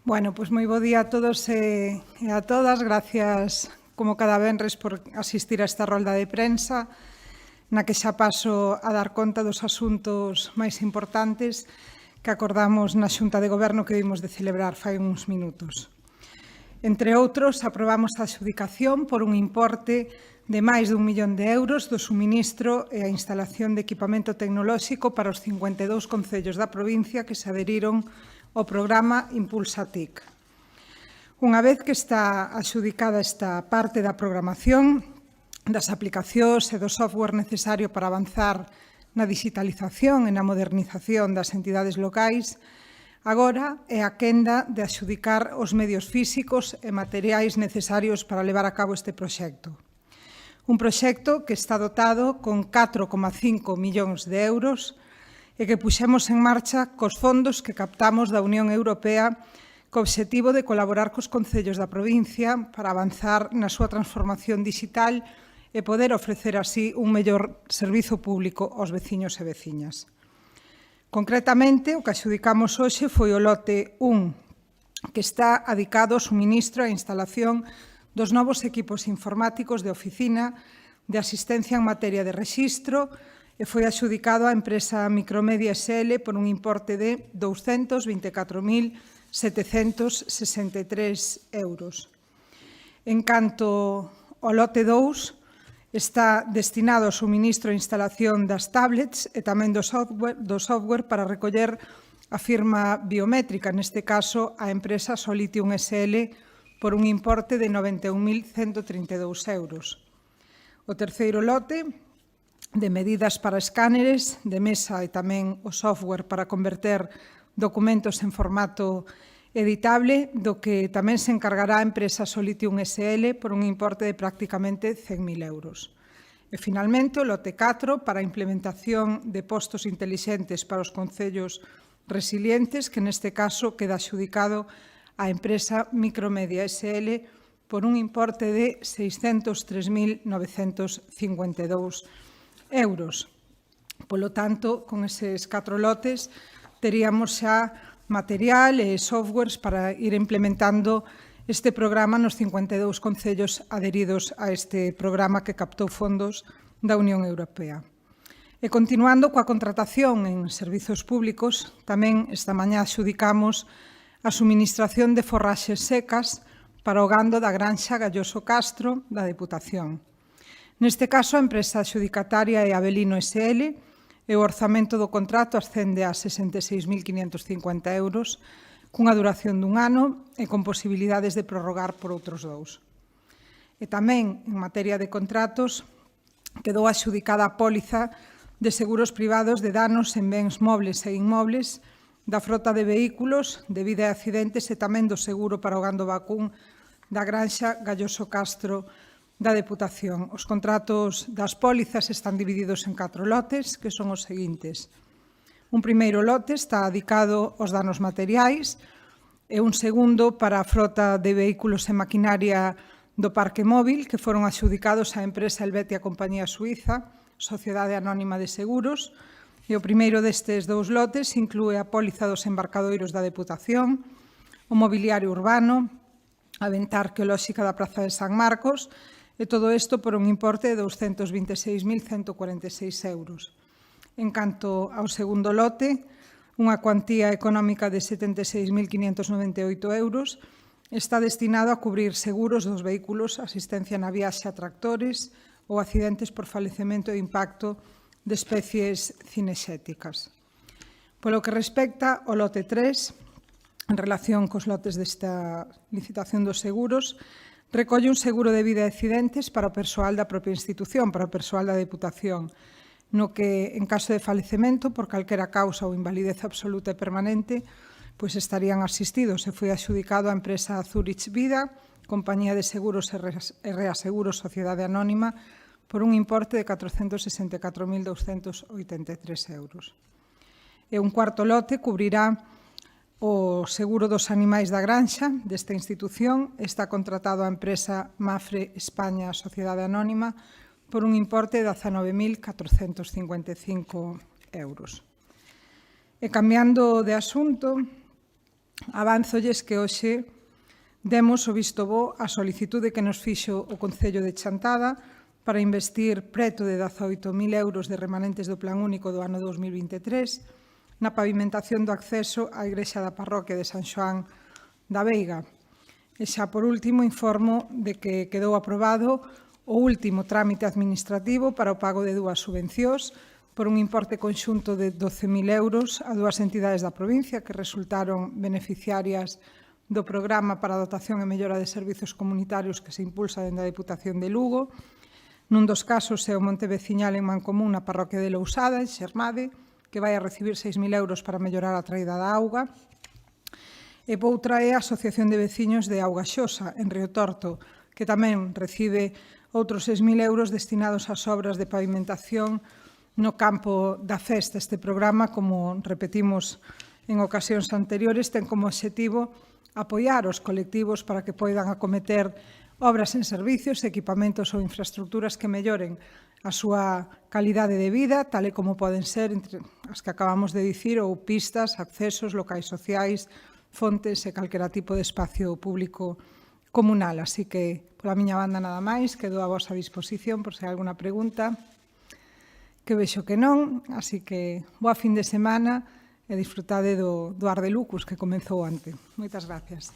Bueno, pois moi bo día a todos e a todas. Gracias, como cada venres, por asistir a esta rolda de prensa na que xa paso a dar conta dos asuntos máis importantes que acordamos na Xunta de Goberno que vimos de celebrar fai uns minutos. Entre outros, aprobamos a adxudicación por un importe de máis de 1 millón de euros do suministro e a instalación de equipamento tecnolóxico para os 52 concellos da provincia que se adheriron ao programa Impulsa TIC. Unha vez que está adxudicada esta parte da programación, das aplicacións e do software necesario para avanzar na digitalización e na modernización das entidades locais, agora é a quenda de adxudicar os medios físicos e materiais necesarios para levar a cabo este proxecto. Un proxecto que está dotado con 4,5 millóns de euros e que puxemos en marcha cos fondos que captamos da Unión Europea co obxectivo de colaborar cos concellos da provincia para avanzar na súa transformación digital e poder ofrecer así un mellor servizo público aos veciños e veciñas. Concretamente, o que adxudicamos hoxe foi o lote 1, que está adicado ao suministro e instalación dos novos equipos informáticos de oficina de asistencia en materia de rexistro e foi adxudicado á empresa Micromedia SL por un importe de 224.763 euros. En canto ao lote 2, está destinado ao suministro e instalación das tablets e tamén do software para recoller a firma biométrica, neste caso a empresa Solitium SL, por un importe de 91.132 euros. O terceiro lote, de medidas para escáneres de mesa e tamén o software para converter documentos en formato editable, do que tamén se encargará a empresa Solitium SL por un importe de prácticamente 100.000 euros. E, finalmente, o lote 4 para a implementación de postos intelixentes para os concellos resilientes, que neste caso queda adxudicado á empresa Micromedia SL por un importe de 603.952 euros. Polo tanto, con eses 4 lotes, teríamos xa material e softwares para ir implementando este programa nos 52 concellos adheridos a este programa que captou fondos da Unión Europea. E continuando coa contratación en servizos públicos, tamén esta mañá adxudicamos a suministración de forraxes secas para o gando da granxa Galloso Castro da Deputación. Neste caso, a empresa adxudicataria é Avelino SL, e o orzamento do contrato ascende a 66.550 euros, cunha duración dun ano e con posibilidades de prorrogar por outros 2. E tamén, en materia de contratos, quedou adxudicada a póliza de seguros privados de danos en bens mobles e inmobles, da frota de vehículos, de vida e accidentes e tamén do seguro para o gando vacún da granxa Galloso Castro da Deputación. Os contratos das pólizas están divididos en 4 lotes, que son os seguintes. Un primeiro lote está dedicado aos danos materiais e un segundo para a frota de vehículos e maquinaria do parque móvil, que foron adxudicados á empresa Helvetia Compañía Suiza, Sociedade Anónima de Seguros, e o primeiro destes 2 lotes inclúe a póliza dos embarcadoiros da Deputación, o mobiliario urbano, a venta arqueolóxica da Praza de San Marcos, e todo isto por un importe de 226.146 euros. En canto ao segundo lote, unha cuantía económica de 76.598 euros está destinado a cubrir seguros dos vehículos, asistencia na viaxe a tractores ou accidentes por falecemento e impacto de especies cinexéticas. Polo que respecta ao lote 3, en relación cos lotes desta licitación dos seguros, recolle un seguro de vida e accidentes para o persoal da propia institución, para o persoal da Deputación, no que, en caso de falecemento, por calquera causa ou invalidez absoluta e permanente, pois estarían asistidos e foi adxudicado a empresa Zurich Vida, Compañía de Seguros e Reaseguros Sociedade Anónima, por un importe de 464.283 euros. E un cuarto lote cubrirá o seguro dos animais da granxa desta institución. Está contratado a empresa Mafre España Sociedade Anónima por un importe de 19.455 euros. E cambiando de asunto, Avánzolles que hoxe demos o visto bo á solicitude que nos fixo o Concello de Chantada para investir preto de 18.000 euros de remanentes do Plan Único do ano 2023 na pavimentación do acceso á igrexa da parroquia de San Xoán da Veiga. E xa por último informo de que quedou aprobado o último trámite administrativo para o pago de 2 subvencións por un importe conxunto de 12.000 euros a 2 entidades da provincia que resultaron beneficiarias do Programa para a Dotación e Mellora de Servizos Comunitarios que se impulsa dende a Deputación de Lugo. Nun dos casos é o Monte Veciñal en Mancomún na parroquia de Lousada, en Xermade, que vai a recibir 6.000 euros para mellorar a traída da auga. E outra é a Asociación de Veciños de Auga Xosa, en Río Torto, que tamén recibe outros 6.000 euros destinados ás obras de pavimentación no campo da festa. Este programa, como repetimos en ocasións anteriores, ten como obxectivo apoiar os colectivos para que poidan acometer obras en servicios, equipamentos ou infraestructuras que melloren a súa calidade de vida, tal e como poden ser entre as que acabamos de dicir, ou pistas, accesos, locais sociais, fontes e calquera tipo de espacio público comunal. Así que, pola miña banda, nada máis, quedo a vosa disposición por se hai alguna pregunta, que vexo que non, así que boa fin de semana e disfrutade do Ar de Lucus que comezou onte. Moitas gracias.